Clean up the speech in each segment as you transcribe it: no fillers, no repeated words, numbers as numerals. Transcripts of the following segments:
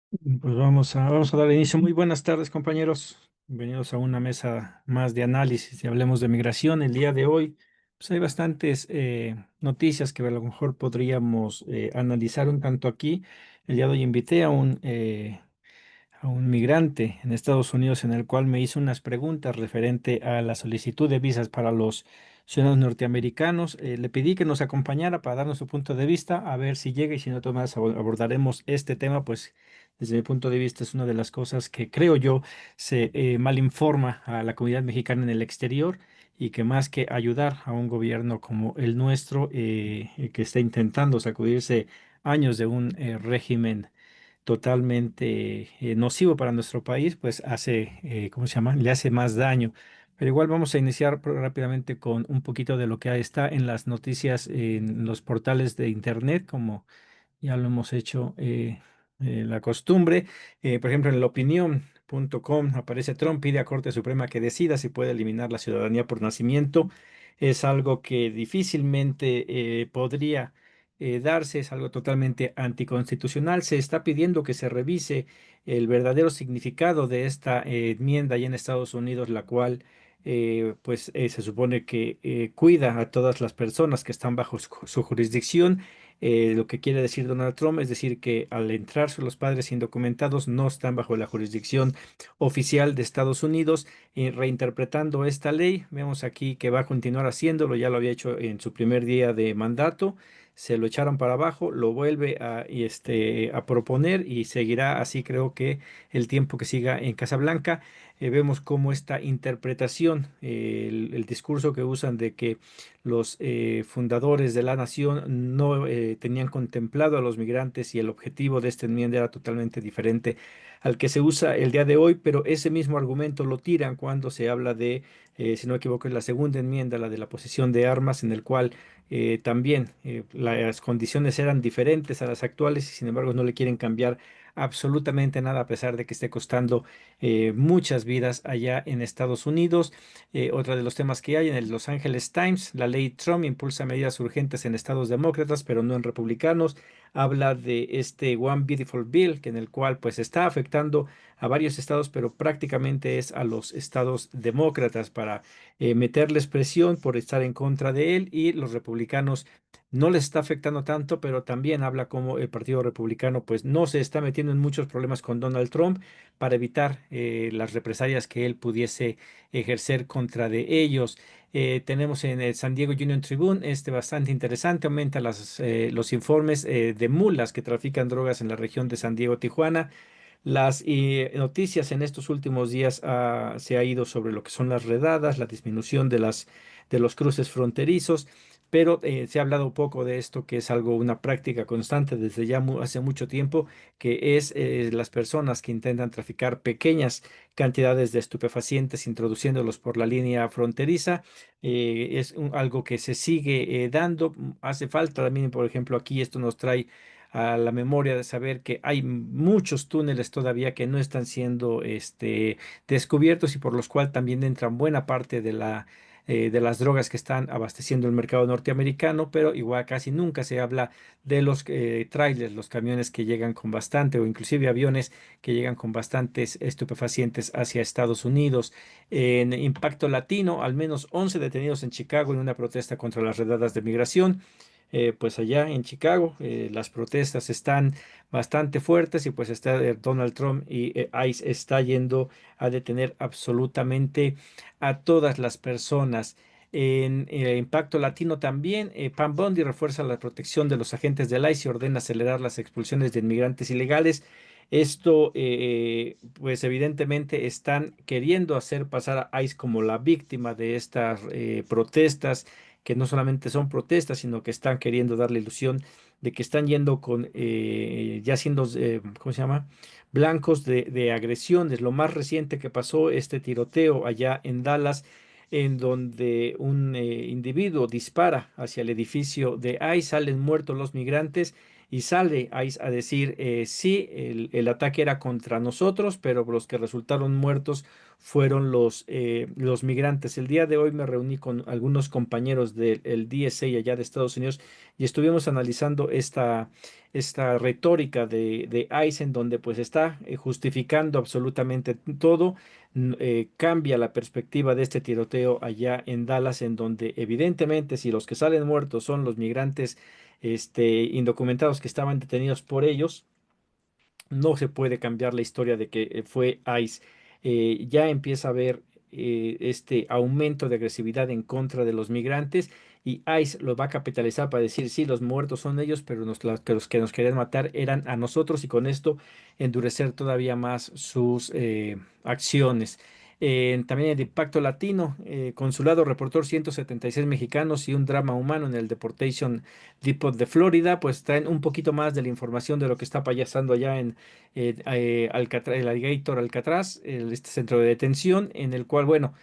Pues vamos a dar inicio. Muy buenas tardes, compañeros. Bienvenidos a una mesa más de análisis y hablemos de migración. El día de hoy, pues hay bastantes noticias que a lo mejor podríamos analizar un tanto aquí. El día de hoy invité a un migrante en Estados Unidos en el cual me hizo unas preguntas referente a la solicitud de visas para los ciudadanos norteamericanos. Le pedí que nos acompañara para darnos su punto de vista, a ver si llega y si no, Tomás, abordaremos este tema, pues desde mi punto de vista es una de las cosas que creo yo se malinforma a la comunidad mexicana en el exterior y que más que ayudar a un gobierno como el nuestro, que está intentando sacudirse años de un régimen totalmente nocivo para nuestro país, pues hace, ¿cómo se llama? Le hace más daño. Pero igual vamos a iniciar rápidamente con un poquito de lo que está en las noticias en los portales de internet, como ya lo hemos hecho la costumbre. Por ejemplo, en la opinión.com aparece: Trump pide a Corte Suprema que decida si puede eliminar la ciudadanía por nacimiento. Es algo que difícilmente podría darse, es algo totalmente anticonstitucional. Se está pidiendo que se revise el verdadero significado de esta enmienda allá en Estados Unidos, la cual se supone que cuida a todas las personas que están bajo su jurisdicción. Lo que quiere decir Donald Trump es decir que al entrar los padres indocumentados no están bajo la jurisdicción oficial de Estados Unidos. Reinterpretando esta ley, vemos aquí que va a continuar haciéndolo, ya lo había hecho en su primer día de mandato, se lo echaron para abajo, lo vuelve a proponer y seguirá así, creo que el tiempo que siga en Casa Blanca. Vemos cómo esta interpretación, el discurso que usan de que los fundadores de la nación no tenían contemplado a los migrantes y el objetivo de esta enmienda era totalmente diferente al que se usa el día de hoy, pero ese mismo argumento lo tiran cuando se habla de, si no me equivoco, es la segunda enmienda, la de la posesión de armas, en el cual también las condiciones eran diferentes a las actuales y sin embargo no le quieren cambiar absolutamente nada a pesar de que esté costando muchas vidas allá en Estados Unidos. Otra de los temas que hay en el Los Angeles Times: la ley Trump impulsa medidas urgentes en estados demócratas, pero no en republicanos. Habla de este One Beautiful Bill, que en el cual pues está afectando a varios estados, pero prácticamente es a los estados demócratas para meterles presión por estar en contra de él, y los republicanos no les está afectando tanto, pero también habla como el Partido Republicano pues no se está metiendo en muchos problemas con Donald Trump para evitar las represalias que él pudiese ejercer contra de ellos. Tenemos en el San Diego Union Tribune, bastante interesante, aumenta los informes de mulas que trafican drogas en la región de San Diego, Tijuana. Las noticias en estos últimos días se ha ido sobre lo que son las redadas, la disminución de los cruces fronterizos, pero se ha hablado poco de esto, que es algo, una práctica constante desde ya hace mucho tiempo, que es las personas que intentan traficar pequeñas cantidades de estupefacientes introduciéndolos por la línea fronteriza. Es algo que se sigue dando. Hace falta también, por ejemplo, aquí esto nos trae a la memoria de saber que hay muchos túneles todavía que no están siendo descubiertos y por los cuales también entran buena parte de las drogas que están abasteciendo el mercado norteamericano, pero igual casi nunca se habla de los trailers, los camiones que llegan con bastante, o inclusive aviones que llegan con bastantes estupefacientes hacia Estados Unidos. En Impacto Latino, al menos 11 detenidos en Chicago en una protesta contra las redadas de migración. Pues allá en Chicago las protestas están bastante fuertes y pues está Donald Trump y ICE está yendo a detener absolutamente a todas las personas. En Impacto Latino también, Pam Bondi refuerza la protección de los agentes del ICE y ordena acelerar las expulsiones de inmigrantes ilegales. Esto, pues evidentemente están queriendo hacer pasar a ICE como la víctima de estas protestas, que no solamente son protestas, sino que están queriendo dar la ilusión de que están yendo con, ya siendo, ¿cómo se llama? Blancos de agresiones. Lo más reciente que pasó, este tiroteo allá en Dallas, en donde un individuo dispara hacia el edificio de ICE, salen muertos los migrantes y sale ICE a decir, sí, el ataque era contra nosotros, pero los que resultaron muertos fueron los migrantes. El día de hoy me reuní con algunos compañeros del DSA allá de Estados Unidos y estuvimos analizando esta retórica de ICE en donde pues está justificando absolutamente todo. Cambia la perspectiva de este tiroteo allá en Dallas, en donde evidentemente si los que salen muertos son los migrantes indocumentados que estaban detenidos por ellos, no se puede cambiar la historia de que fue ICE. Ya empieza a haber este aumento de agresividad en contra de los migrantes y ICE lo va a capitalizar para decir, sí, los muertos son ellos, pero que los que nos querían matar eran a nosotros y con esto endurecer todavía más sus acciones. También el impacto latino, consulado reportó 176 mexicanos y un drama humano en el Deportation Depot de Florida, pues traen un poquito más de la información de lo que está pasando allá en el Alligator Alcatraz, este centro de detención, en el cual, bueno,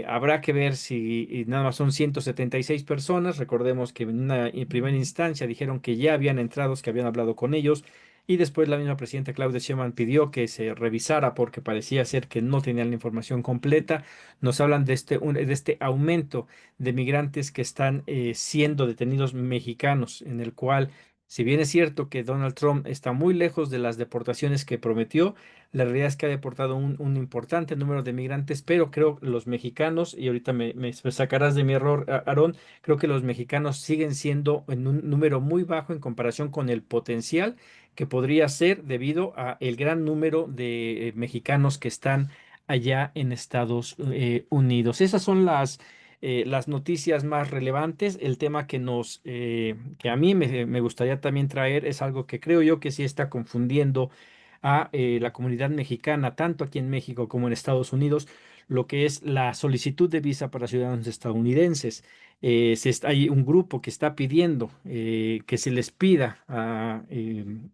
habrá que ver si nada más son 176 personas. Recordemos que en una en primera instancia dijeron que ya habían entrados, que habían hablado con ellos. Y después la misma presidenta Claudia Sheinbaum pidió que se revisara porque parecía ser que no tenían la información completa. Nos hablan de de este aumento de migrantes que están siendo detenidos mexicanos, en el cual, si bien es cierto que Donald Trump está muy lejos de las deportaciones que prometió, la realidad es que ha deportado un importante número de migrantes, pero creo que los mexicanos, y ahorita me sacarás de mi error, Aarón, creo que los mexicanos siguen siendo en un número muy bajo en comparación con el potencial que podría ser debido a el gran número de mexicanos que están allá en Estados Unidos. Esas son las noticias más relevantes. El tema que a mí me gustaría también traer es algo que creo yo que sí está confundiendo a la comunidad mexicana, tanto aquí en México como en Estados Unidos, lo que es la solicitud de visa para ciudadanos estadounidenses. Hay un grupo que está pidiendo que se les pida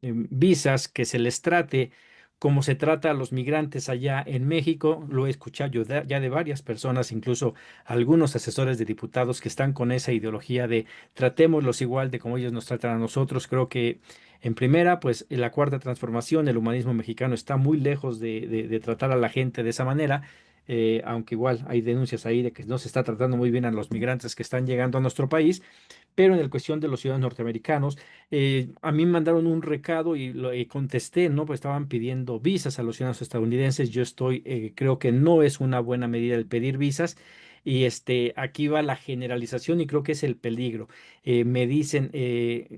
visas, que se les trate como se trata a los migrantes allá en México. Lo he escuchado yo ya de varias personas, incluso algunos asesores de diputados que están con esa ideología de tratémoslos igual de como ellos nos tratan a nosotros. Creo que en primera, pues en la cuarta transformación, el humanismo mexicano está muy lejos de tratar a la gente de esa manera. Aunque igual hay denuncias ahí de que no se está tratando muy bien a los migrantes que están llegando a nuestro país, pero en la cuestión de los ciudadanos norteamericanos, a mí me mandaron un recado y contesté, ¿no? Pues estaban pidiendo visas a los ciudadanos estadounidenses. Yo creo que no es una buena medida el pedir visas. Y aquí va la generalización y creo que es el peligro. Me dicen,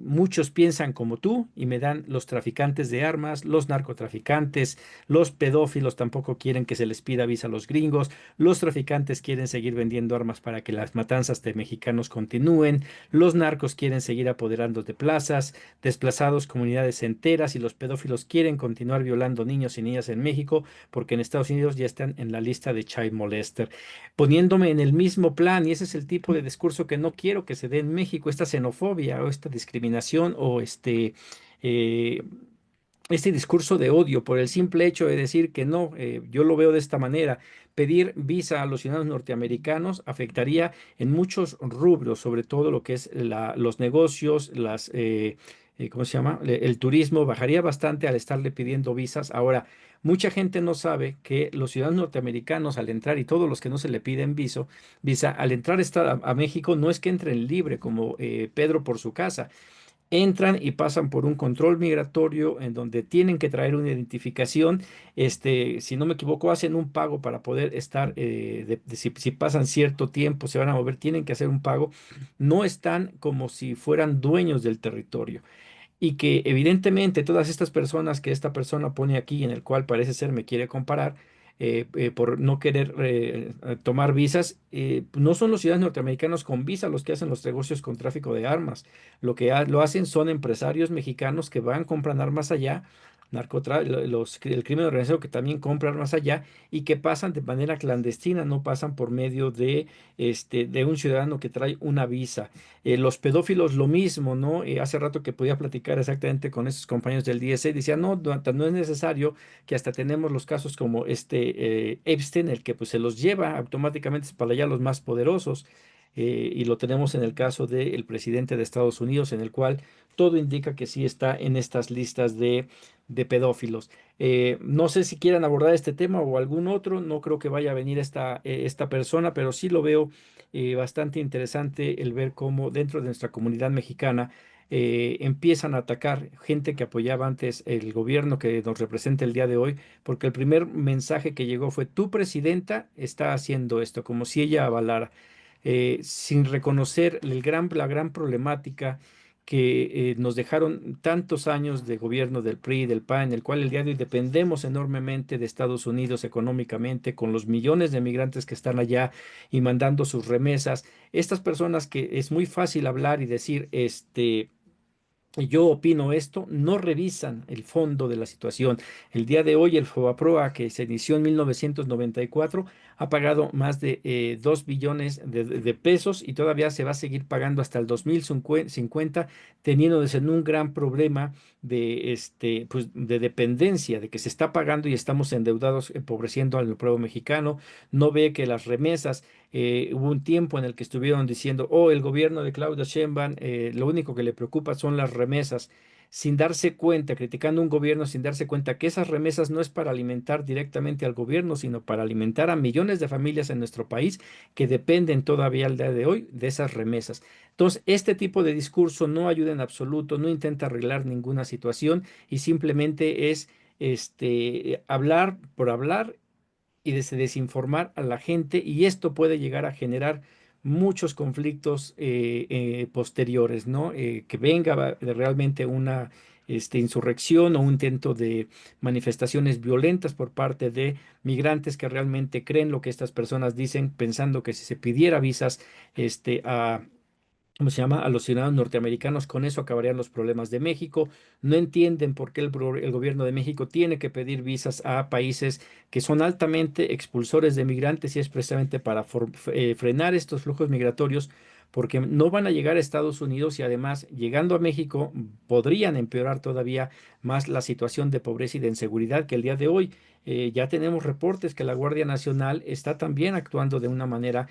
muchos piensan como tú y me dan los traficantes de armas, los narcotraficantes, los pedófilos tampoco quieren que se les pida visa a los gringos, los traficantes quieren seguir vendiendo armas para que las matanzas de mexicanos continúen, los narcos quieren seguir apoderando de plazas, desplazados comunidades enteras y los pedófilos quieren continuar violando niños y niñas en México porque en Estados Unidos ya están en la lista de child molester, poniéndome en el mismo plan, y ese es el tipo de discurso que no quiero que se dé en México, esta xenofobia o esta discriminación o eh, este discurso de odio por el simple hecho de decir que no, yo lo veo de esta manera. Pedir visa a los ciudadanos norteamericanos afectaría en muchos rubros, sobre todo lo que es los negocios, ¿cómo se llama? El turismo bajaría bastante al estarle pidiendo visas. Ahora, mucha gente no sabe que los ciudadanos norteamericanos al entrar y todos los que no se le piden visa, al entrar a México no es que entren libre como Pedro por su casa, entran y pasan por un control migratorio en donde tienen que traer una identificación. Si no me equivoco, hacen un pago para poder estar, si pasan cierto tiempo, se van a mover, tienen que hacer un pago. No están como si fueran dueños del territorio y que evidentemente todas estas personas que esta persona pone aquí, en el cual parece ser me quiere comparar, por no querer tomar visas, no son los ciudadanos norteamericanos con visa los que hacen los negocios con tráfico de armas. Lo hacen son empresarios mexicanos que van, compran armas allá. El crimen organizado que también compra armas allá y que pasan de manera clandestina, no pasan por medio de un ciudadano que trae una visa. Los pedófilos lo mismo, ¿no? Hace rato que podía platicar exactamente con esos compañeros del DSA, decían, no, no es necesario, que hasta tenemos los casos como Epstein, el que pues se los lleva automáticamente para allá los más poderosos. y lo tenemos en el caso del presidente de Estados Unidos, en el cual todo indica que sí está en estas listas de pedófilos. No sé si quieran abordar este tema o algún otro, no creo que vaya a venir esta persona, pero sí lo veo bastante interesante el ver cómo dentro de nuestra comunidad mexicana empiezan a atacar gente que apoyaba antes el gobierno que nos representa el día de hoy, porque el primer mensaje que llegó fue: tu presidenta está haciendo esto, como si ella avalara, sin reconocer la gran problemática que nos dejaron tantos años de gobierno del PRI y del PAN, en el cual el día de hoy dependemos enormemente de Estados Unidos económicamente, con los millones de migrantes que están allá y mandando sus remesas. Estas personas que es muy fácil hablar y decir, yo opino esto, no revisan el fondo de la situación. El día de hoy el FOBAPROA, que se inició en 1994, ha pagado más de 2 billones de pesos y todavía se va a seguir pagando hasta el 2050, teniéndose en un gran problema pues, de dependencia, de que se está pagando y estamos endeudados, empobreciendo al pueblo mexicano. No ve que las remesas, hubo un tiempo en el que estuvieron diciendo: oh, el gobierno de Claudia Sheinbaum, lo único que le preocupa son las remesas, sin darse cuenta, criticando un gobierno sin darse cuenta que esas remesas no es para alimentar directamente al gobierno, sino para alimentar a millones de familias en nuestro país que dependen todavía al día de hoy de esas remesas. Entonces, este tipo de discurso no ayuda en absoluto, no intenta arreglar ninguna situación y simplemente es hablar por hablar y desinformar a la gente, y esto puede llegar a generar muchos conflictos posteriores, ¿no? Que venga realmente una insurrección o un intento de manifestaciones violentas por parte de migrantes que realmente creen lo que estas personas dicen, pensando que si se pidiera visas a ¿cómo se llama? A los ciudadanos norteamericanos, con eso acabarían los problemas de México. No entienden por qué el gobierno de México tiene que pedir visas a países que son altamente expulsores de migrantes, y es precisamente para frenar estos flujos migratorios, porque no van a llegar a Estados Unidos y además, llegando a México, podrían empeorar todavía más la situación de pobreza y de inseguridad que el día de hoy. Ya tenemos reportes que la Guardia Nacional está también actuando de una manera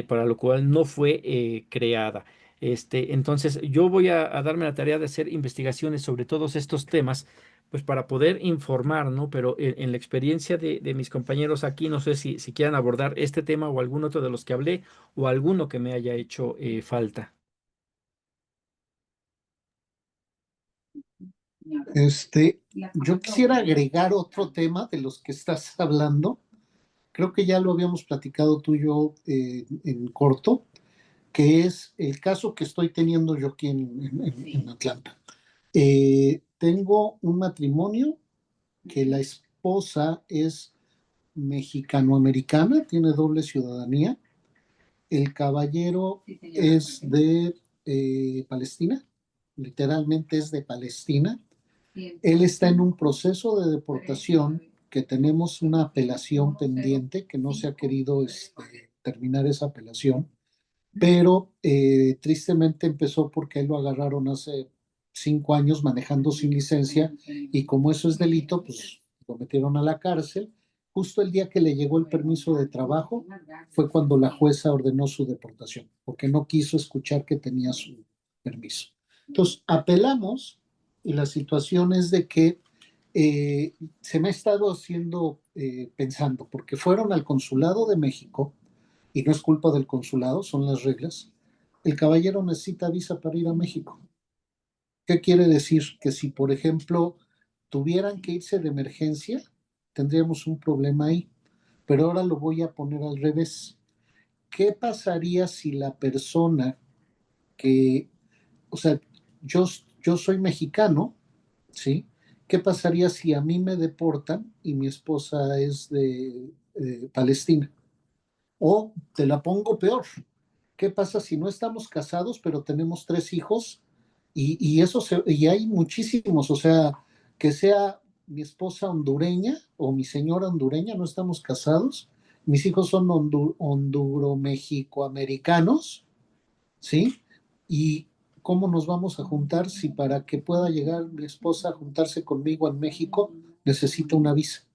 para lo cual no fue creada. Entonces, yo voy a darme la tarea de hacer investigaciones sobre todos estos temas, pues para poder informar, ¿no? Pero en la experiencia de mis compañeros aquí, no sé si quieran abordar este tema o algún otro de los que hablé, o alguno que me haya hecho falta. Yo quisiera agregar otro tema de los que estás hablando. Creo que ya lo habíamos platicado tú y yo en corto, que es el caso que estoy teniendo yo aquí en Atlanta. Tengo un matrimonio que la esposa es mexicano-americana, tiene doble ciudadanía. El caballero es de Palestina, literalmente es de Palestina. Él está en un proceso de deportación que tenemos una apelación pendiente, que no se ha querido terminar esa apelación, pero tristemente empezó porque él lo agarraron hace 5 años manejando sin licencia, y como eso es delito, pues lo metieron a la cárcel. Justo el día que le llegó el permiso de trabajo fue cuando la jueza ordenó su deportación, porque no quiso escuchar que tenía su permiso. Entonces, apelamos, y la situación es de que se me ha estado haciendo pensando, porque fueron al consulado de México, y no es culpa del consulado, son las reglas. El caballero necesita visa para ir a México. ¿Qué quiere decir? Que si, por ejemplo, tuvieran que irse de emergencia, tendríamos un problema ahí. Pero ahora lo voy a poner al revés. ¿Qué pasaría si la persona que, o sea, yo, yo soy mexicano, ¿sí? ¿Qué pasaría si a mí me deportan y mi esposa es de Palestina? O te la pongo peor. ¿Qué pasa si no estamos casados, pero tenemos 3 hijos? Y hay muchísimos, o sea, que sea mi esposa hondureña o mi señora hondureña, no estamos casados. Mis hijos son honduro-mexicoamericanos, ¿sí? ¿Y cómo nos vamos a juntar si para que pueda llegar mi esposa a juntarse conmigo en México necesita una visa?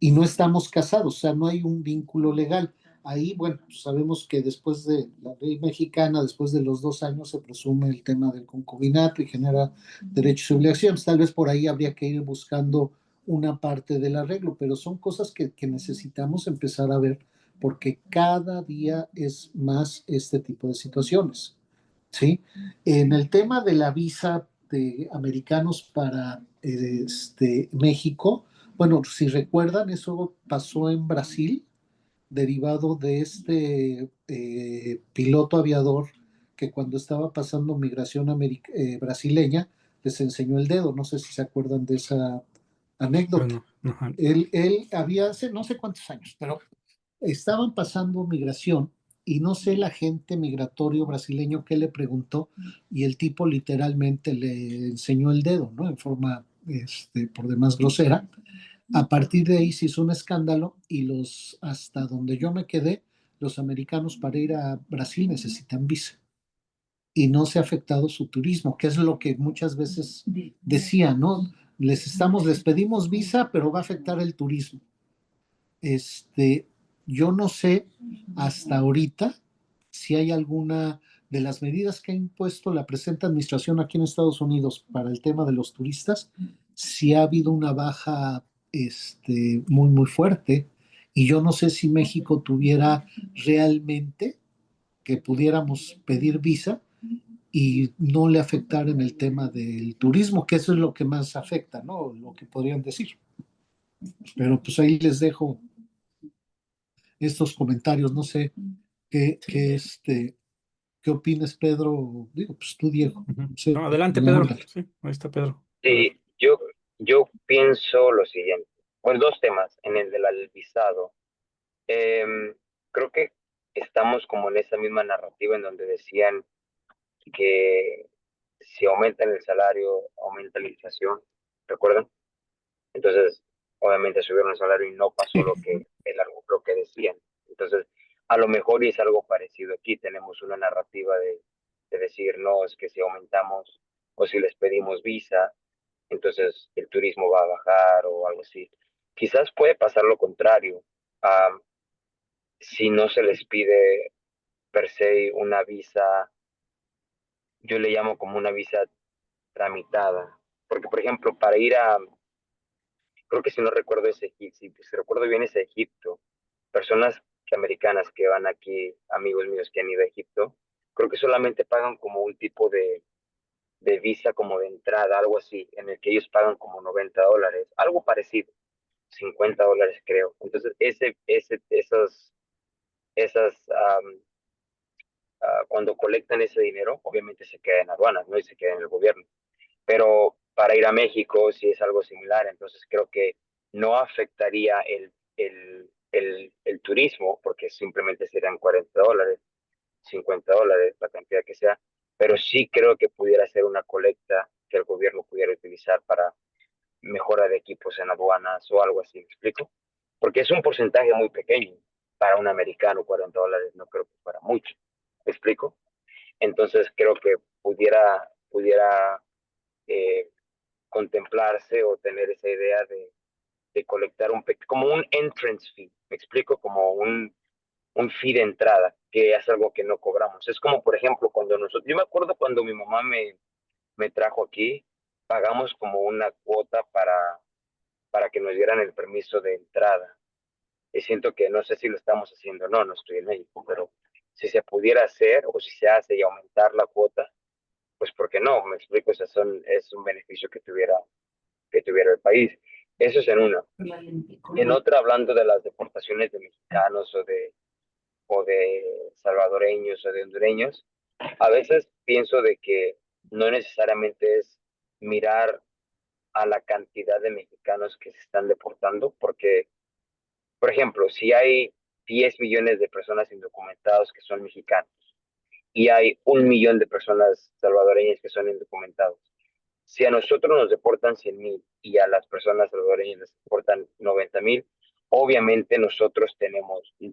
Y no estamos casados, o sea, no hay un vínculo legal. Ahí, bueno, pues sabemos que después de la ley mexicana, después de los 2 años, se presume el tema del concubinato y genera derechos y obligaciones. Tal vez por ahí habría que ir buscando una parte del arreglo, pero son cosas que necesitamos empezar a ver porque cada día es más este tipo de situaciones, ¿sí? En el tema de la visa de americanos para México, bueno, si recuerdan, eso pasó en Brasil derivado de este piloto aviador que cuando estaba pasando migración brasileña les enseñó el dedo. No sé si se acuerdan de esa anécdota. Bueno, ajá. Él había hace no sé cuántos años, pero estaban pasando migración y no sé el agente migratorio brasileño qué le preguntó y el tipo literalmente le enseñó el dedo, ¿no? En forma, por demás grosera. A partir de ahí se hizo un escándalo y hasta donde yo me quedé, los americanos para ir a Brasil necesitan visa y no se ha afectado su turismo, que es lo que muchas veces decían, ¿no? Les pedimos visa, pero va a afectar el turismo. Este, yo no sé hasta ahorita si hay alguna de las medidas que ha impuesto la presente administración aquí en Estados Unidos para el tema de los turistas, si ha habido una baja muy, muy fuerte. Y yo no sé si México tuviera realmente que pudiéramos pedir visa y no le afectara en el tema del turismo, que eso es lo que más afecta, ¿no? Lo que podrían decir. Pero pues ahí les dejo estos comentarios. No sé qué opinas, Pedro. Digo, pues tú, Diego. Ujú. No sé, No, adelante, la Pedro. onda. Sí, ahí está Pedro. A ver. Sí, yo pienso lo siguiente. Bueno, dos temas. En el del visado. Em, Creo que estamos como en esa misma narrativa en donde decían que si aumentan el salario, aumenta la inflación. ¿Recuerdan? Entonces, obviamente subieron el salario y no pasó lo que decían. Entonces, a lo mejor y es algo parecido aquí. Tenemos una narrativa de decir, no, es que si aumentamos o si les pedimos visa, entonces el turismo va a bajar o algo así. Quizás puede pasar lo contrario. Am, si no se les pide per se una visa, yo le llamo como una visa tramitada. Porque, por ejemplo, para ir a, creo que si no recuerdo si recuerdo bien es Egipto, personas americanas que van aquí, amigos míos que han ido a Egipto, creo que solamente pagan como un tipo de visa como de entrada, algo así, en el que ellos pagan como $90, algo parecido. $50 creo. Entonces, esas, cuando colectan ese dinero, obviamente se queda en aduanas, ¿no? Y se queda en el gobierno. Pero para ir a México sí es algo similar, entonces creo que no afectaría el turismo, porque simplemente serían $40, $50, la cantidad que sea, pero sí creo que pudiera ser una colecta que el gobierno pudiera utilizar para mejora de equipos en aduanas o algo así, ¿me explico? Porque es un porcentaje muy pequeño. Para un americano, $40 no creo que fuera mucho, ¿me explico? Entonces creo que pudiera eh, contemplarse o tener esa idea de colectar como un entrance fee, ¿me explico? Como un fee de entrada, que es algo que no cobramos. Es como, por ejemplo, yo me acuerdo cuando mi mamá me trajo aquí, pagamos como una cuota para que nos dieran el permiso de entrada. Y siento que no sé si lo estamos haciendo, no estoy en México, pero si se pudiera hacer o si se hace y aumentar la cuota, pues ¿por qué no? Me explico, es un beneficio que tuviera el país. Eso es en una. En otra, hablando de las deportaciones de mexicanos o de salvadoreños o de hondureños, a veces pienso de que no necesariamente es mirar a la cantidad de mexicanos que se están deportando, porque, por ejemplo, si hay 10 millones de personas indocumentados que son mexicanos y hay 1 millón de personas salvadoreñas que son indocumentados, si a nosotros nos deportan 100,000 y a las personas salvadoreñas les deportan 90,000, obviamente nosotros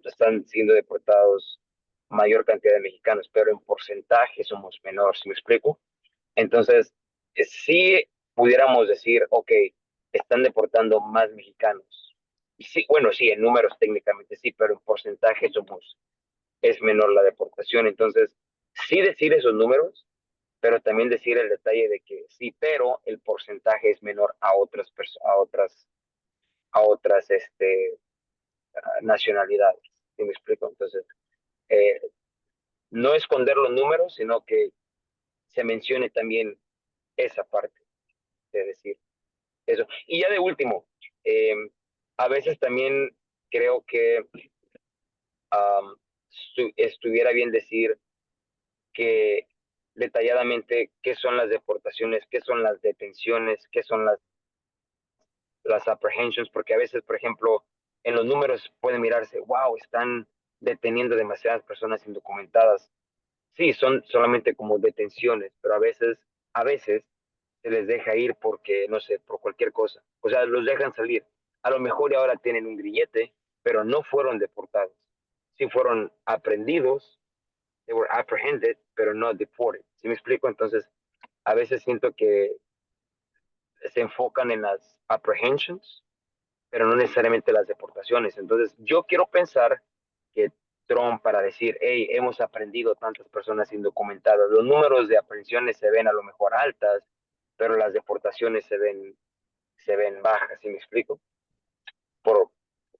están siendo deportados mayor cantidad de mexicanos, pero en porcentaje somos menor, ¿sí me explico? Entonces, si pudiéramos decir, ok, están deportando más mexicanos, sí, bueno, sí, en números técnicamente sí, pero en porcentaje es menor la deportación. Entonces, sí decir esos números, pero también decir el detalle de que sí, pero el porcentaje es menor a otras nacionalidades. ¿Sí me explico? Entonces, eh, no esconder los números, sino que se mencione también esa parte de decir eso. Y ya de último, eh, a veces también creo que um, estuviera bien decir que detalladamente qué son las deportaciones, qué son las detenciones, qué son las apprehensions, porque a veces, por ejemplo, en los números puede mirarse, wow, están deteniendo demasiadas personas indocumentadas. Sí, son solamente como detenciones, pero a veces se les deja ir porque, no sé, por cualquier cosa. O sea, los dejan salir. A lo mejor ahora tienen un grillete, pero no fueron deportados. Sí fueron aprendidos, they were apprehended, pero no deported. ¿Sí me explico? Entonces, a veces siento que se enfocan en las apprehensions, pero no necesariamente las deportaciones. Entonces, yo quiero pensar que Trump, para decir, hey, hemos aprendido tantas personas indocumentadas, los números de aprehensiones se ven a lo mejor altas, pero las deportaciones se ven bajas, ¿sí me explico? Por,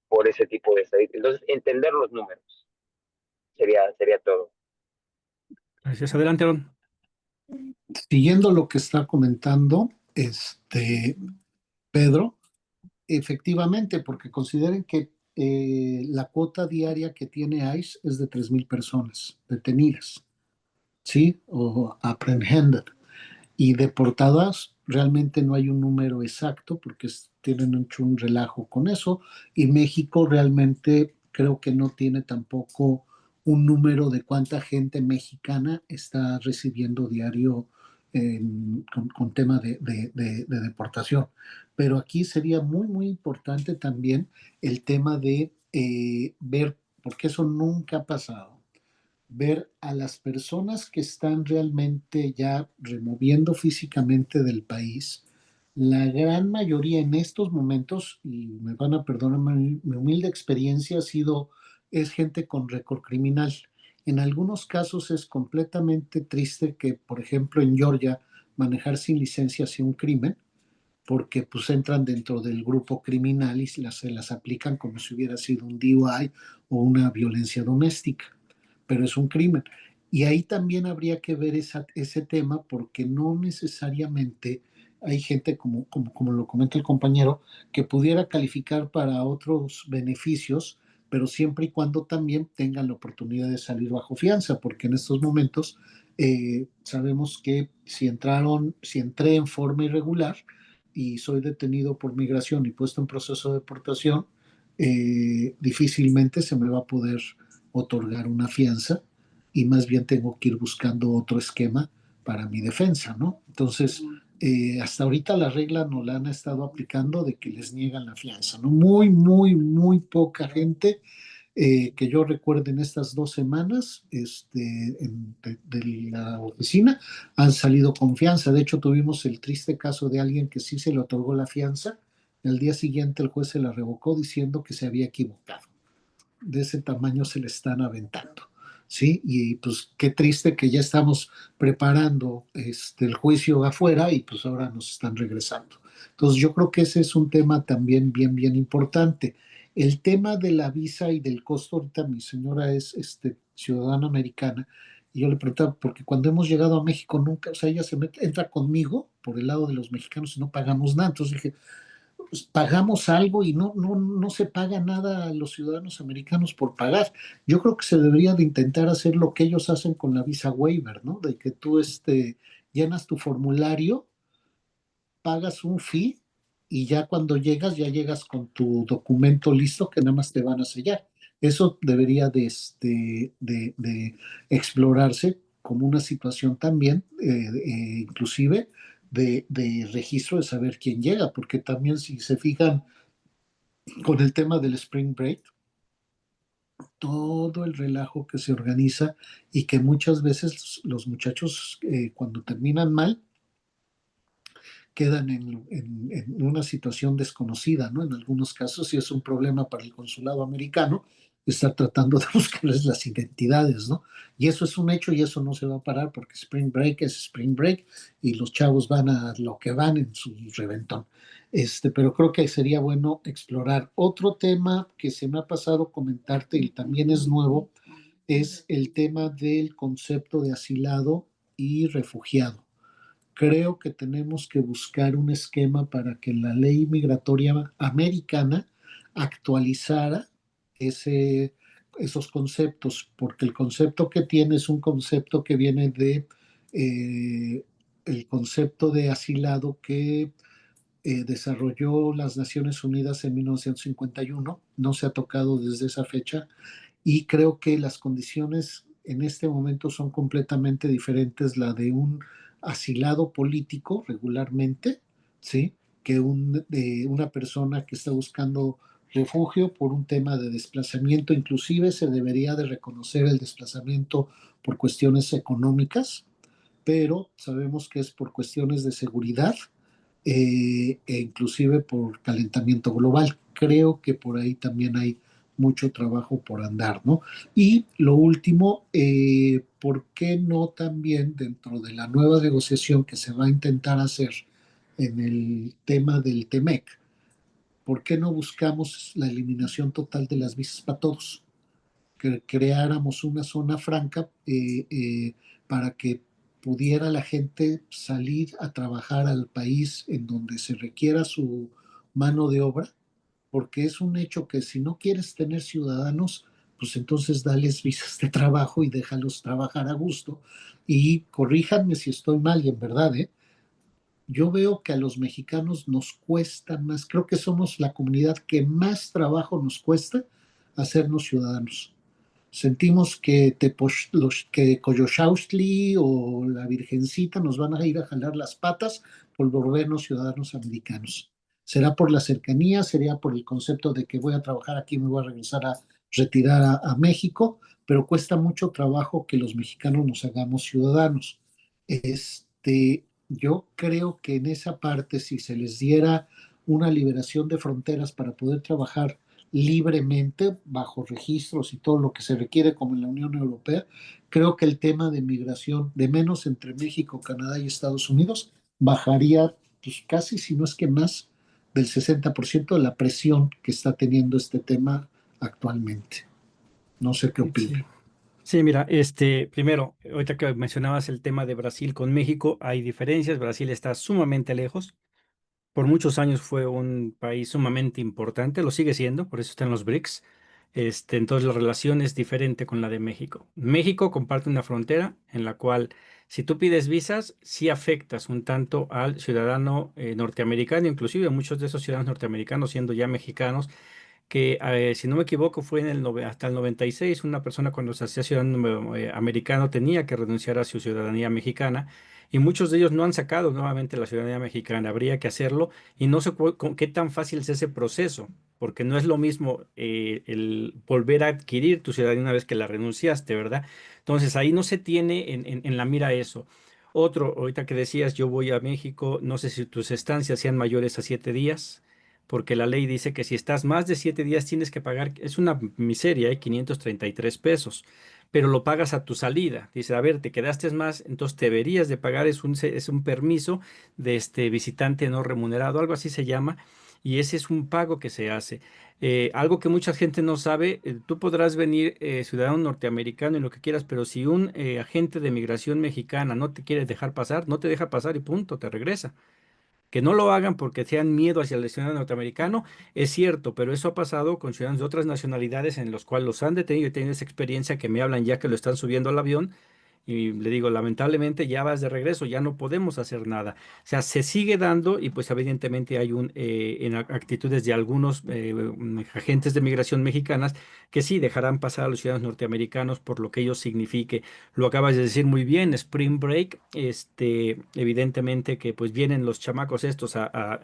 por ese tipo de estadísticas. Entonces, entender los números sería todo. Gracias. Adelante, Aaron. Siguiendo lo que está comentando Pedro, efectivamente, porque consideren que la cuota diaria que tiene ICE es de 3,000 personas detenidas, ¿sí? O apprehended. Y deportadas, realmente no hay un número exacto porque tienen hecho un relajo con eso. Y México realmente creo que no tiene tampoco un número de cuánta gente mexicana está recibiendo diario con tema de deportación. Pero aquí sería muy, muy importante también el tema de ver, porque eso nunca ha pasado, ver a las personas que están realmente ya removiendo físicamente del país. La gran mayoría en estos momentos, y me van a perdonar, mi humilde experiencia es gente con récord criminal. En algunos casos es completamente triste que, por ejemplo, en Georgia, manejar sin licencia sea un crimen, porque pues entran dentro del grupo criminal y se las aplican como si hubiera sido un DUI o una violencia doméstica, pero es un crimen. Y ahí también habría que ver ese tema porque no necesariamente hay gente, como lo comenta el compañero, que pudiera calificar para otros beneficios, pero siempre y cuando también tengan la oportunidad de salir bajo fianza, porque en estos momentos sabemos que si entré en forma irregular y soy detenido por migración y puesto en proceso de deportación, difícilmente se me va a poder otorgar una fianza y más bien tengo que ir buscando otro esquema para mi defensa, ¿no? Entonces, hasta ahorita la regla no la han estado aplicando de que les niegan la fianza, ¿no? Muy, muy, muy poca gente que yo recuerde en estas 2 semanas de la oficina han salido con fianza. De hecho, tuvimos el triste caso de alguien que sí se le otorgó la fianza. El día siguiente el juez se la revocó diciendo que se había equivocado. De ese tamaño se le están aventando. ¿Sí? Y pues qué triste que ya estamos preparando el juicio afuera y pues ahora nos están regresando. Entonces yo creo que ese es un tema también bien, bien importante. El tema de la visa y del costo, ahorita mi señora es ciudadana americana, y yo le preguntaba, porque cuando hemos llegado a México nunca, o sea, ella entra conmigo por el lado de los mexicanos y no pagamos nada. Entonces dije, pues, pagamos algo y no se paga nada a los ciudadanos americanos por pagar. Yo creo que se debería de intentar hacer lo que ellos hacen con la visa waiver, ¿no? De que tú llenas tu formulario, pagas un fee y ya cuando llegas, ya llegas con tu documento listo que nada más te van a sellar. Eso debería de explorarse como una situación también, inclusive de registro de saber quién llega, porque también si se fijan con el tema del Spring Break, todo el relajo que se organiza y que muchas veces los muchachos cuando terminan mal, quedan en una situación desconocida, ¿no? En algunos casos sí es un problema para el consulado americano estar tratando de buscarles las identidades, ¿no? Y eso es un hecho y eso no se va a parar porque Spring Break es Spring Break y los chavos van a lo que van en su reventón. Pero creo que sería bueno explorar. Otro tema que se me ha pasado comentarte y también es nuevo es el tema del concepto de asilado y refugiado. Creo que tenemos que buscar un esquema para que la ley migratoria americana actualizara ese, esos conceptos, porque el concepto que tiene es un concepto que viene de el concepto de asilado que desarrolló las Naciones Unidas en 1951, no se ha tocado desde esa fecha y creo que las condiciones en este momento son completamente diferentes, la de un asilado político regularmente, ¿sí? Que una persona que está buscando refugio por un tema de desplazamiento, inclusive se debería de reconocer el desplazamiento por cuestiones económicas, pero sabemos que es por cuestiones de seguridad e inclusive por calentamiento global. Creo que por ahí también hay mucho trabajo por andar, ¿no? Y lo último, ¿por qué no también dentro de la nueva negociación que se va a intentar hacer en el tema del TEMEC, ¿por qué no buscamos la eliminación total de las visas para todos? Que creáramos una zona franca para que pudiera la gente salir a trabajar al país en donde se requiera su mano de obra, porque es un hecho que si no quieres tener ciudadanos, pues entonces dales visas de trabajo y déjalos trabajar a gusto. Y corríjanme si estoy mal, y en verdad, yo veo que a los mexicanos nos cuesta más, creo que somos la comunidad que más trabajo nos cuesta hacernos ciudadanos. Sentimos que, que Coyoxauhstli o la Virgencita nos van a ir a jalar las patas por volvernos ciudadanos americanos. Será por la cercanía, sería por el concepto de que voy a trabajar aquí, me voy a regresar a retirar a México, pero cuesta mucho trabajo que los mexicanos nos hagamos ciudadanos. Yo creo que en esa parte, si se les diera una liberación de fronteras para poder trabajar libremente, bajo registros y todo lo que se requiere como en la Unión Europea, creo que el tema de migración, de menos entre México, Canadá y Estados Unidos, bajaría pues, casi, si no es que más, del 60% de la presión que está teniendo este tema actualmente. No sé qué Sí. opina. Sí, mira, primero, ahorita que mencionabas el tema de Brasil con México, hay diferencias. Brasil está sumamente lejos. Por muchos años fue un país sumamente importante, lo sigue siendo, por eso está en los BRICS. Entonces la relación es diferente con la de México. México comparte una frontera en la cual si tú pides visas, sí afectas un tanto al ciudadano norteamericano, inclusive a muchos de esos ciudadanos norteamericanos siendo ya mexicanos que, si no me equivoco, fue hasta el 96, una persona cuando se hacía ciudadano americano tenía que renunciar a su ciudadanía mexicana y muchos de ellos no han sacado nuevamente la ciudadanía mexicana. Habría que hacerlo y no sé qué tan fácil es ese proceso, porque no es lo mismo el volver a adquirir tu ciudadanía una vez que la renunciaste, ¿verdad? Entonces ahí no se tiene en la mira eso. Otro, ahorita que decías, yo voy a México, no sé si tus estancias sean mayores a 7 días porque la ley dice que si estás más de 7 días tienes que pagar, es una miseria, 533 pesos, pero lo pagas a tu salida. Dice, a ver, te quedaste más, entonces deberías de pagar, es un permiso de este visitante no remunerado, algo así se llama, y ese es un pago que se hace. Algo que mucha gente no sabe, tú podrás venir ciudadano norteamericano y lo que quieras, pero si un agente de migración mexicana no te quiere dejar pasar, no te deja pasar y punto, te regresa. Que no lo hagan porque sean miedo hacia el ciudadano norteamericano, es cierto, pero eso ha pasado con ciudadanos de otras nacionalidades en los cuales los han detenido y tienen esa experiencia que me hablan ya que lo están subiendo al avión y le digo, lamentablemente ya vas de regreso, ya no podemos hacer nada. O sea, se sigue dando y pues evidentemente hay actitudes de algunos agentes de migración mexicanas que sí dejarán pasar a los ciudadanos norteamericanos por lo que ello signifique. Lo acabas de decir muy bien, Spring Break, evidentemente que pues vienen los chamacos estos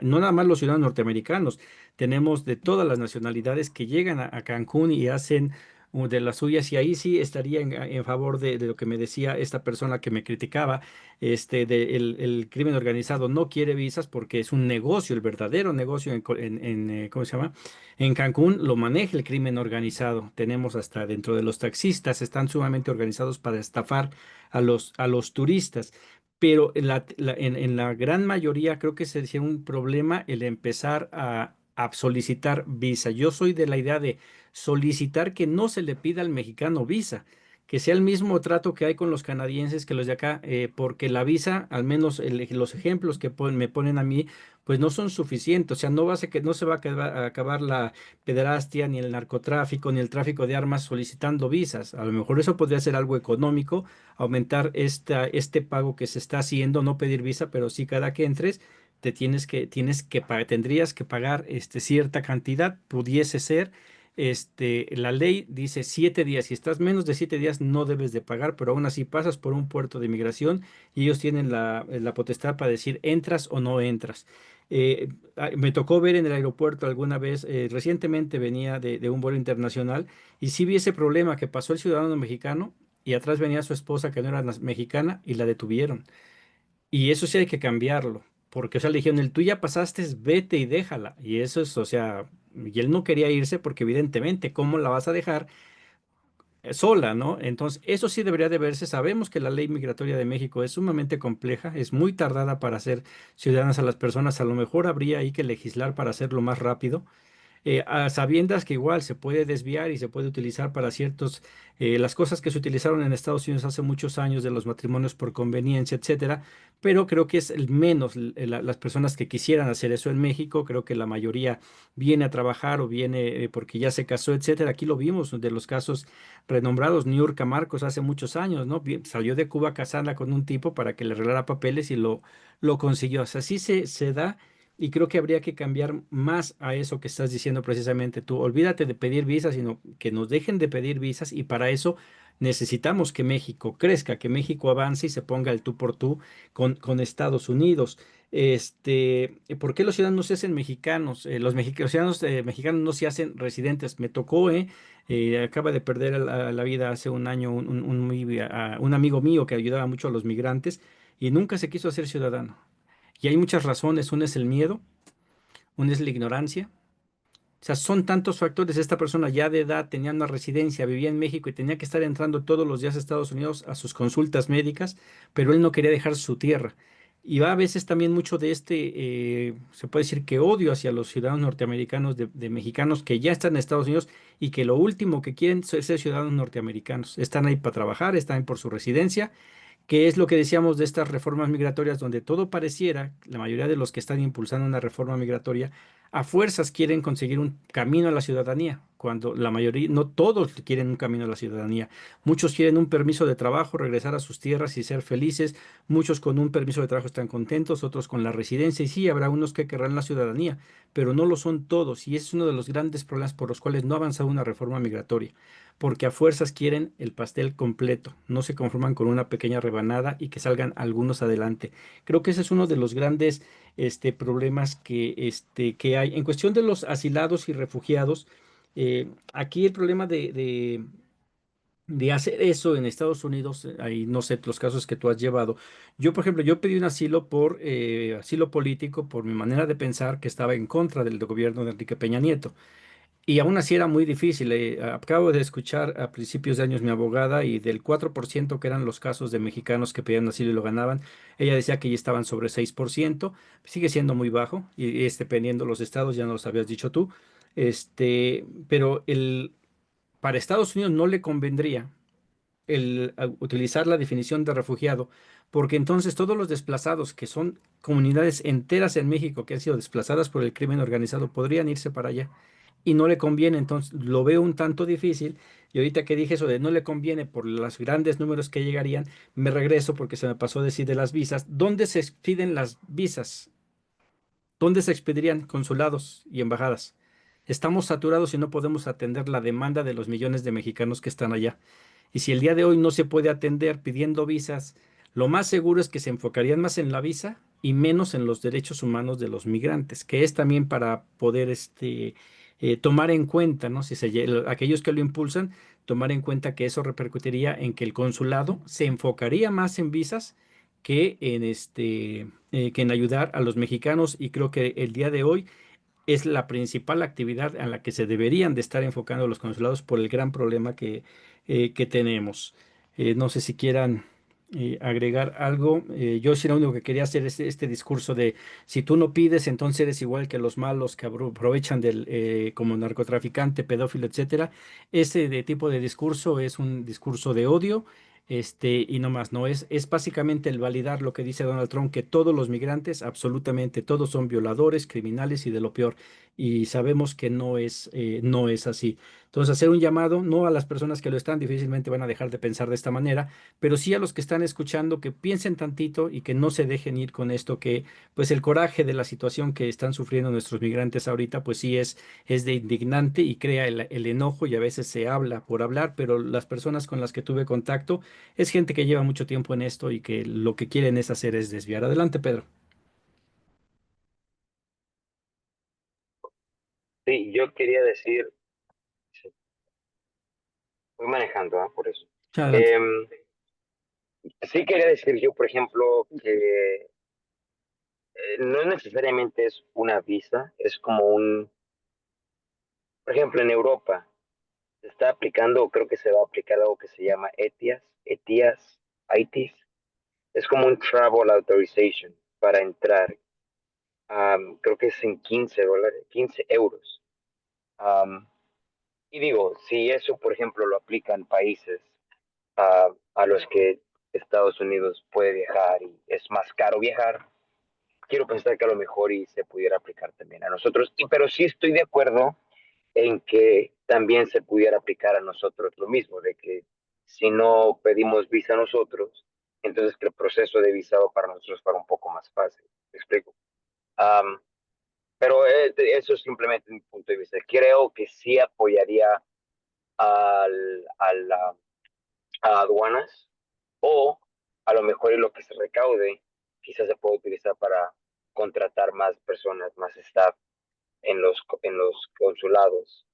no nada más los ciudadanos norteamericanos, tenemos de todas las nacionalidades que llegan a Cancún y hacen de las suyas, y ahí sí estaría en favor de lo que me decía esta persona que me criticaba, el crimen organizado no quiere visas porque es un negocio, el verdadero negocio ¿cómo se llama? En Cancún lo maneja el crimen organizado. Tenemos hasta dentro de los taxistas, están sumamente organizados para estafar a los turistas. Pero en la gran mayoría creo que sería un problema el empezar a solicitar visa. Yo soy de la idea de solicitar que no se le pida al mexicano visa, que sea el mismo trato que hay con los canadienses que los de acá, porque la visa, al menos los ejemplos que me ponen a mí, pues no son suficientes. O sea, no se va a acabar la pederastia, ni el narcotráfico, ni el tráfico de armas solicitando visas. A lo mejor eso podría ser algo económico, aumentar este pago que se está haciendo, no pedir visa, pero sí cada que entres. Tendrías que pagar cierta cantidad, pudiese ser. La ley dice 7 días. Si estás menos de 7 días, no debes de pagar, pero aún así pasas por un puerto de inmigración y ellos tienen la potestad para decir entras o no entras. Me tocó ver en el aeropuerto alguna vez, recientemente venía de un vuelo internacional y sí vi ese problema que pasó el ciudadano mexicano y atrás venía su esposa que no era mexicana y la detuvieron. Y eso sí hay que cambiarlo, porque, o sea, le dijeron, el tú ya pasaste, vete y déjala. Y eso es, o sea, y él no quería irse porque evidentemente, ¿cómo la vas a dejar sola, ¿no? Entonces, eso sí debería de verse. Sabemos que la ley migratoria de México es sumamente compleja, es muy tardada para hacer ciudadanas a las personas. A lo mejor habría ahí que legislar para hacerlo más rápido, a sabiendas que igual se puede desviar y se puede utilizar para las cosas que se utilizaron en Estados Unidos hace muchos años de los matrimonios por conveniencia, etcétera, pero creo que es el menos las personas que quisieran hacer eso en México. Creo que la mayoría viene a trabajar o viene porque ya se casó, etcétera. Aquí lo vimos de los casos renombrados. Niurka Marcos hace muchos años, ¿no? Salió de Cuba casada con un tipo para que le arreglara papeles y lo consiguió. O sea, así se da. Y creo que habría que cambiar más a eso que estás diciendo precisamente tú. Olvídate de pedir visas, sino que nos dejen de pedir visas, y para eso necesitamos que México crezca, que México avance y se ponga el tú por tú con Estados Unidos. ¿Por qué los ciudadanos no se hacen mexicanos? Los ciudadanos mexicanos no se hacen residentes. Me tocó, acaba de perder la vida hace un año un amigo mío que ayudaba mucho a los migrantes y nunca se quiso hacer ciudadano. Y hay muchas razones. Una es el miedo, una es la ignorancia. O sea, son tantos factores. Esta persona ya de edad tenía una residencia, vivía en México y tenía que estar entrando todos los días a Estados Unidos a sus consultas médicas, pero él no quería dejar su tierra. Y va a veces también mucho de se puede decir que odio hacia los ciudadanos norteamericanos de mexicanos que ya están en Estados Unidos y que lo último que quieren es ser ciudadanos norteamericanos. Están ahí para trabajar, están ahí por su residencia, que es lo que decíamos de estas reformas migratorias, donde todo pareciera, la mayoría de los que están impulsando una reforma migratoria, a fuerzas quieren conseguir un camino a la ciudadanía, cuando la mayoría, no todos quieren un camino a la ciudadanía. Muchos quieren un permiso de trabajo, regresar a sus tierras y ser felices. Muchos con un permiso de trabajo están contentos, otros con la residencia, y sí, habrá unos que querrán la ciudadanía, pero no lo son todos, y ese es uno de los grandes problemas por los cuales no ha avanzado una reforma migratoria, porque a fuerzas quieren el pastel completo, no se conforman con una pequeña rebanada y que salgan algunos adelante. Creo que ese es uno de los grandes problemas que hay. En cuestión de los asilados y refugiados, aquí el problema de hacer eso en Estados Unidos, ahí no sé los casos que tú has llevado. Yo, por ejemplo, yo pedí un asilo por asilo político, por mi manera de pensar, que estaba en contra del gobierno de Enrique Peña Nieto. Y aún así era muy difícil. Acabo de escuchar a principios de años mi abogada, y del 4% que eran los casos de mexicanos que pedían asilo y lo ganaban, ella decía que ya estaban sobre 6%. Sigue siendo muy bajo, y dependiendo los estados, ya nos los habías dicho tú. Pero para Estados Unidos no le convendría utilizar la definición de refugiado, porque entonces todos los desplazados, que son comunidades enteras en México que han sido desplazadas por el crimen organizado, podrían irse para allá. Y no le conviene, entonces lo veo un tanto difícil. Y ahorita que dije eso de no le conviene por los grandes números que llegarían, me regreso porque se me pasó decir de las visas. ¿Dónde se expiden las visas? ¿Dónde se expedirían consulados y embajadas? Estamos saturados y no podemos atender la demanda de los millones de mexicanos que están allá. Y si el día de hoy no se puede atender pidiendo visas, lo más seguro es que se enfocarían más en la visa y menos en los derechos humanos de los migrantes, que es también para poder tomar en cuenta, ¿no? Aquellos que lo impulsan, tomar en cuenta que eso repercutiría en que el consulado se enfocaría más en visas que en ayudar a los mexicanos, y creo que el día de hoy es la principal actividad en la que se deberían de estar enfocando los consulados por el gran problema que tenemos. No sé si quieran agregar algo. Yo sí lo único que quería hacer es este discurso de si tú no pides, entonces eres igual que los malos que aprovechan como narcotraficante, pedófilo, etcétera. Ese tipo de discurso es un discurso de odio. Y no más, no es básicamente el validar lo que dice Donald Trump, que todos los migrantes, absolutamente todos son violadores, criminales y de lo peor. Y sabemos que no es así. Entonces, hacer un llamado, no a las personas que lo están, difícilmente van a dejar de pensar de esta manera, pero sí a los que están escuchando que piensen tantito y que no se dejen ir con esto, que pues el coraje de la situación que están sufriendo nuestros migrantes ahorita, pues sí es de indignante y crea el enojo, y a veces se habla por hablar, pero las personas con las que tuve contacto es gente que lleva mucho tiempo en esto y que lo que quieren es hacer es desviar. Adelante, Pedro. Sí, yo quería decir, sí, voy manejando, por eso. Adelante. Em, sí quería decir yo, por ejemplo, que no necesariamente es una visa, es como por ejemplo, en Europa se está aplicando, o creo que se va a aplicar algo que se llama ETIAS. Es como un Travel Authorization para entrar. Creo que es en $15, 15 euros. Am, y digo, si eso, por ejemplo, lo aplican países a los que Estados Unidos puede viajar y es más caro viajar, quiero pensar que a lo mejor y se pudiera aplicar también a nosotros. Pero sí estoy de acuerdo en que también se pudiera aplicar a nosotros lo mismo, de que si no pedimos visa a nosotros, entonces que el proceso de visado para nosotros fuera un poco más fácil. ¿Me explico? Um, pero eso es simplemente mi punto de vista. Creo que sí apoyaría al, a, la, a aduanas, o a lo mejor lo que se recaude quizás se puede utilizar para contratar más personas, más staff en los consulados,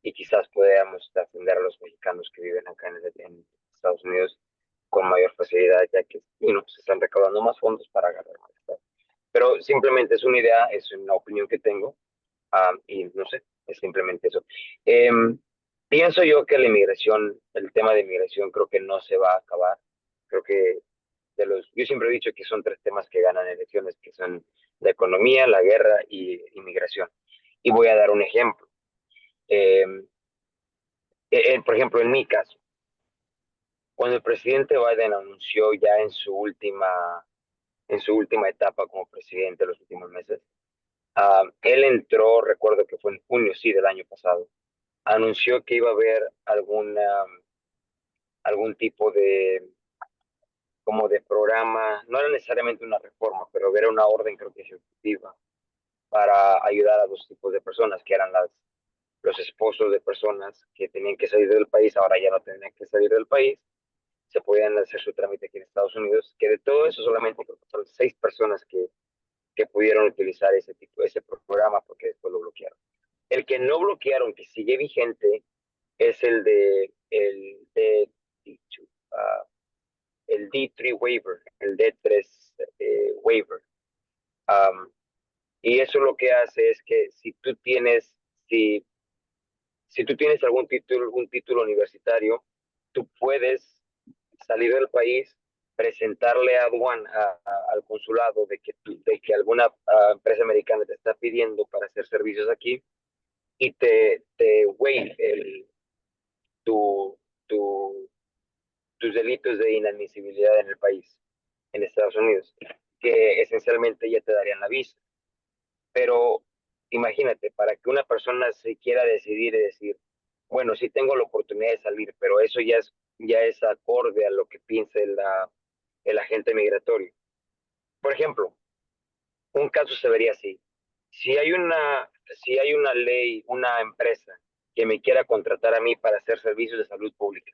y quizás podamos atender a los mexicanos que viven acá en Estados Unidos con mayor facilidad, ya que se están recaudando más fondos para agarrar más staff. Pero simplemente es una idea, es una opinión que tengo, y no sé, es simplemente eso. Em, Pienso yo que el tema de inmigración creo que no se va a acabar. Creo que yo siempre he dicho que son tres temas que ganan elecciones, que son la economía, la guerra y inmigración. Y voy a dar un ejemplo. Em, por ejemplo, en mi caso, cuando el presidente Biden anunció ya en su última etapa como presidente, los últimos meses, él entró, recuerdo que fue en junio, sí, del año pasado, anunció que iba a haber algún tipo como de programa, no era necesariamente una reforma, pero era una orden, creo que ejecutiva, para ayudar a dos tipos de personas, que eran los esposos de personas que tenían que salir del país, ahora ya no tenían que salir del país, se podían hacer su trámite aquí en Estados Unidos, que de todo eso solamente creo que fueron 6 personas que pudieron utilizar ese programa, porque después lo bloquearon. El que no bloquearon, que sigue vigente, es ah, el D3 waiver, el D3 waiver. Um, y eso lo que hace es que si, si tú tienes algún título universitario, tú puedes salir del país, presentarle al consulado de que alguna empresa americana te está pidiendo para hacer servicios aquí, y te waive tu, tu, tus delitos de inadmisibilidad en el país, en Estados Unidos, que esencialmente ya te darían la visa. Pero imagínate, para que una persona se quiera decidir y decir, bueno, sí tengo la oportunidad de salir, pero eso ya es acorde a lo que piensa el agente migratorio. Por ejemplo, un caso se vería así. Si hay una ley, una empresa que me quiera contratar a mí para hacer servicios de salud pública,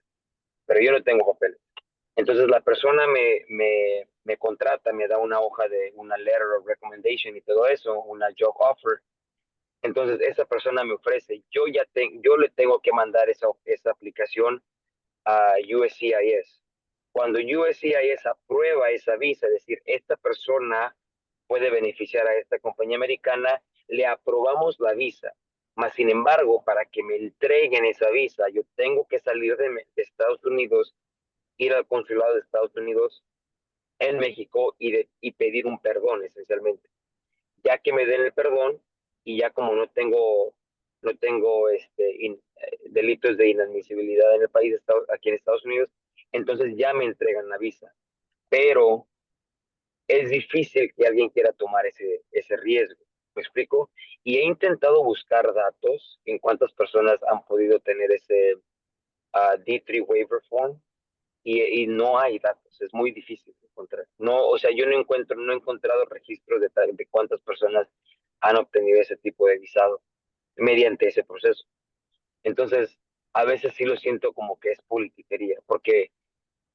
pero yo no tengo papeles. Entonces la persona me contrata, me da una hoja de una letter of recommendation y todo eso, una job offer, Entonces esa persona me ofrece, yo le tengo que mandar esa aplicación a USCIS. Cuando USCIS aprueba esa visa, es decir, esta persona puede beneficiar a esta compañía americana, le aprobamos la visa. Mas, sin embargo, para que me entreguen esa visa, yo tengo que salir de Estados Unidos, ir al consulado de Estados Unidos en México y pedir un perdón, esencialmente. Ya que me den el perdón y ya como no tengo delitos de inadmisibilidad en el país, aquí en Estados Unidos, entonces ya me entregan la visa. Pero es difícil que alguien quiera tomar ese riesgo. ¿Me explico? Y he intentado buscar datos en cuántas personas han podido tener ese D3 waiver form y no hay datos, es muy difícil de encontrar. No, o sea, yo no he encontrado registros de cuántas personas han obtenido ese tipo de visado mediante ese proceso. Entonces, a veces sí lo siento como que es politiquería, porque,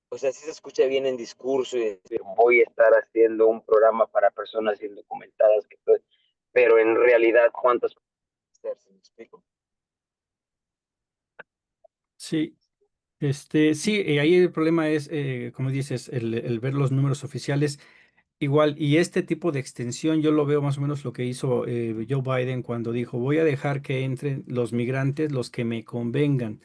o sea, sí se escucha bien en discurso y decir, voy a estar haciendo un programa para personas indocumentadas, pero en realidad, ¿cuántas personas? ¿Me explico? Sí, sí, ahí el problema es, como dices, el ver los números oficiales. Igual, y este tipo de extensión yo lo veo más o menos lo que hizo Joe Biden cuando dijo, voy a dejar que entren los migrantes, los que me convengan.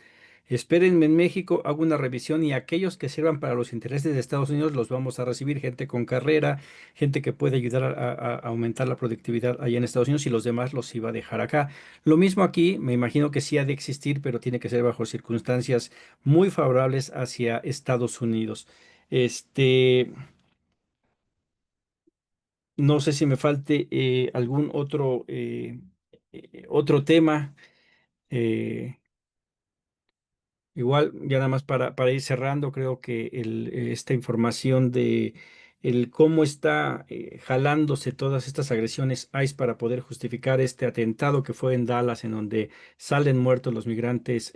Espérenme en México, hago una revisión y aquellos que sirvan para los intereses de Estados Unidos los vamos a recibir, gente con carrera, gente que puede ayudar a aumentar la productividad allá en Estados Unidos y los demás los iba a dejar acá. Lo mismo aquí, me imagino que sí ha de existir, pero tiene que ser bajo circunstancias muy favorables hacia Estados Unidos. Este... No sé si me falte algún otro tema. eh, Igual, ya nada más para ir cerrando, creo que esta información de el cómo está jalándose todas estas agresiones ICE para poder justificar este atentado que fue en Dallas, en donde salen muertos los migrantes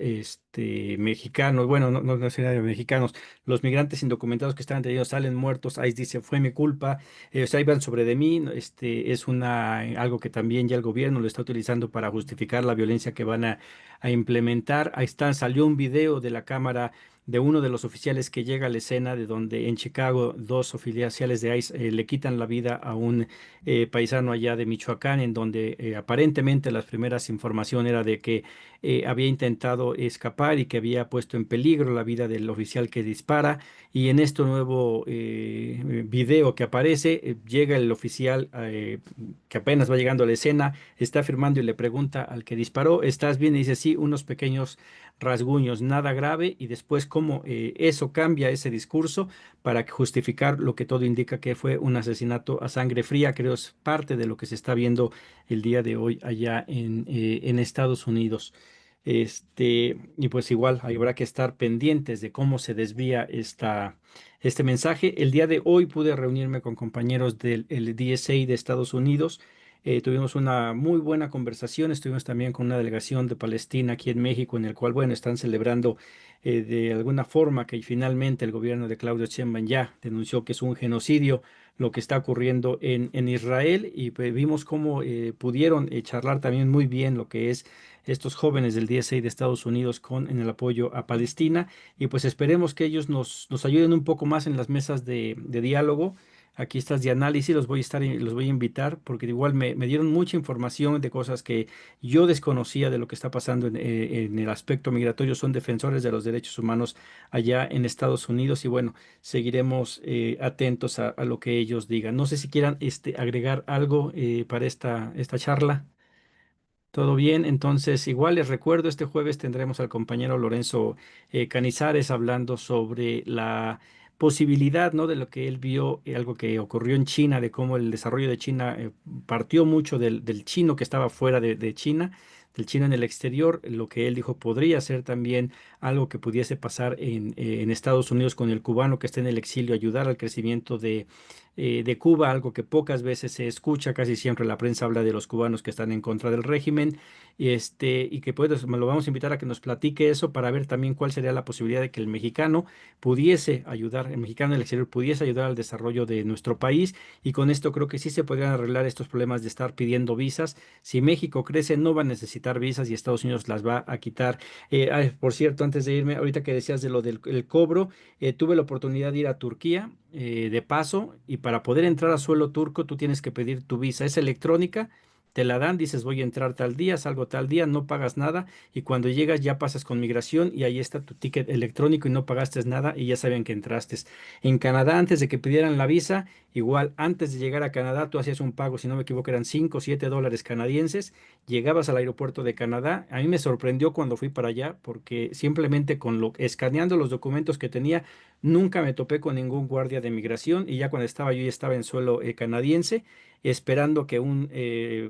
mexicanos, bueno, no necesariamente mexicanos, los migrantes indocumentados que estaban detenidos salen muertos, ICE dice fue mi culpa, o sea, iban sobre de mí, ¿no? Es algo que también ya el gobierno lo está utilizando para justificar la violencia que van a implementar. Ahí está, salió un video de la cámara de uno de los oficiales que llega a la escena de donde en Chicago dos oficiales de ICE le quitan la vida a un paisano allá de Michoacán, en donde aparentemente las primeras informaciones era de que había intentado escapar y que había puesto en peligro la vida del oficial que dispara. Y en este nuevo video que aparece, llega el oficial que apenas va llegando a la escena, está firmando y le pregunta al que disparó, ¿estás bien? Y dice, sí, unos pequeños rasguños, nada grave, y después cómo eso cambia ese discurso para justificar lo que todo indica que fue un asesinato a sangre fría, creo es parte de lo que se está viendo el día de hoy allá en Estados Unidos. Y pues igual habrá que estar pendientes de cómo se desvía este mensaje. El día de hoy pude reunirme con compañeros del el DSA de Estados Unidos. Tuvimos una muy buena conversación, estuvimos también con una delegación de Palestina aquí en México, en el cual, bueno, están celebrando de alguna forma que finalmente el gobierno de Claudio Sheinbaum ya denunció que es un genocidio lo que está ocurriendo en Israel y pues, vimos cómo pudieron charlar también muy bien lo que es estos jóvenes del DSA de Estados Unidos en el apoyo a Palestina y pues esperemos que ellos nos ayuden un poco más en las mesas de diálogo. Aquí estás de análisis, los voy a invitar porque igual me dieron mucha información de cosas que yo desconocía de lo que está pasando en el aspecto migratorio. Son defensores de los derechos humanos allá en Estados Unidos y bueno, seguiremos atentos a lo que ellos digan. No sé si quieran agregar algo para esta charla. Todo bien, entonces igual les recuerdo, este jueves tendremos al compañero Lorenzo Canizares hablando sobre la posibilidad, ¿no? De lo que él vio, algo que ocurrió en China, de cómo el desarrollo de China partió mucho del chino que estaba fuera de China, del chino en el exterior, lo que él dijo podría ser también algo que pudiese pasar en Estados Unidos con el cubano que está en el exilio, ayudar al crecimiento de Cuba, algo que pocas veces se escucha, casi siempre la prensa habla de los cubanos que están en contra del régimen, y que pues me lo vamos a invitar a que nos platique eso para ver también cuál sería la posibilidad de que el mexicano pudiese ayudar, el mexicano del exterior pudiese ayudar al desarrollo de nuestro país, y con esto creo que sí se podrían arreglar estos problemas de estar pidiendo visas. Si México crece, no va a necesitar visas y Estados Unidos las va a quitar. Por cierto, antes de irme, ahorita que decías de lo del el cobro, tuve la oportunidad de ir a Turquía de paso, y para poder entrar a suelo turco tú tienes que pedir tu visa. Es electrónica, te la dan, dices voy a entrar tal día, salgo tal día, no pagas nada, y cuando llegas ya pasas con migración y ahí está tu ticket electrónico y no pagaste nada y ya saben que entraste. En Canadá, antes de que pidieran la visa, igual antes de llegar a Canadá, tú hacías un pago, si no me equivoco, eran 5 o 7 dólares canadienses, llegabas al aeropuerto de Canadá. A mí me sorprendió cuando fui para allá porque simplemente escaneando los documentos que tenía, nunca me topé con ningún guardia de migración, y ya cuando estaba yo ya estaba en suelo canadiense, esperando que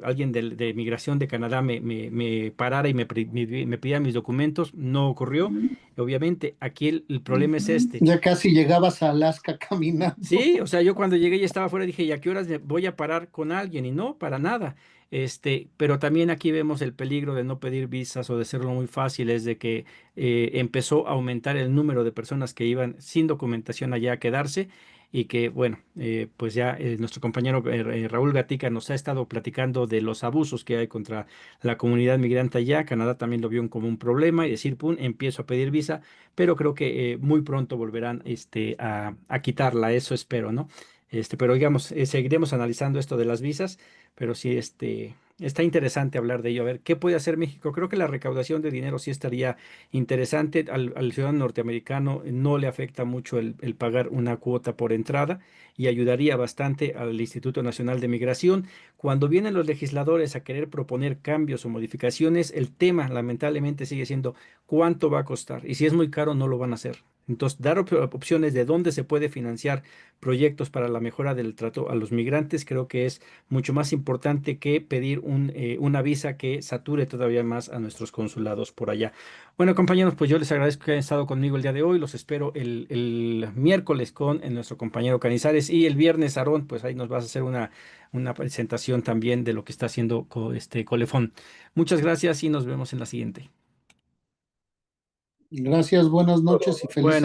alguien de migración de Canadá me parara y me pidiera mis documentos. No ocurrió. Obviamente, aquí el problema es este. Ya casi llegabas a Alaska caminando. Sí, o sea, yo cuando llegué y estaba afuera dije, ¿y a qué horas me voy a parar con alguien? Y no, para nada. Pero también aquí vemos el peligro de no pedir visas o de hacerlo muy fácil, es de que empezó a aumentar el número de personas que iban sin documentación allá a quedarse, y que, bueno, pues ya nuestro compañero Raúl Gatica nos ha estado platicando de los abusos que hay contra la comunidad migrante allá. Canadá también lo vio como un problema y decir, pum, empiezo a pedir visa, pero creo que muy pronto volverán a quitarla, eso espero, ¿no? Pero digamos, seguiremos analizando esto de las visas, pero sí, está interesante hablar de ello. A ver, ¿qué puede hacer México? Creo que la recaudación de dinero sí estaría interesante. Al ciudadano norteamericano no le afecta mucho el pagar una cuota por entrada, y ayudaría bastante al Instituto Nacional de Migración. Cuando vienen los legisladores a querer proponer cambios o modificaciones, el tema lamentablemente sigue siendo cuánto va a costar, y si es muy caro no lo van a hacer. Entonces, dar opciones de dónde se puede financiar proyectos para la mejora del trato a los migrantes creo que es mucho más importante que pedir una visa que sature todavía más a nuestros consulados por allá. Bueno, compañeros, pues yo les agradezco que hayan estado conmigo el día de hoy. Los espero el miércoles con nuestro compañero Canizares, y el viernes, Aarón, pues ahí nos vas a hacer una presentación también de lo que está haciendo Colefón. Muchas gracias y nos vemos en la siguiente. Gracias, buenas noches y feliz Buenas semana.